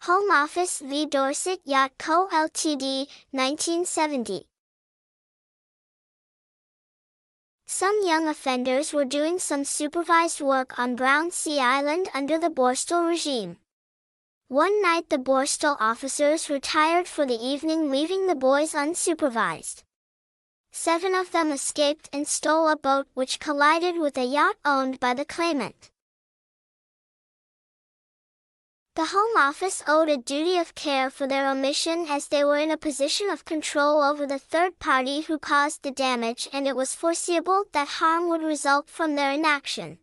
Home Office v. Dorset Yacht Co Ltd, 1970. Some young offenders were doing some supervised work on Brownsea Island under the Borstal regime. One night the Borstal officers retired for the evening, leaving the boys unsupervised. 7 of them escaped and stole a boat which collided with a yacht owned by the claimant. The Home Office owed a duty of care for their omission, as they were in a position of control over the third party who caused the damage, and it was foreseeable that harm would result from their inaction.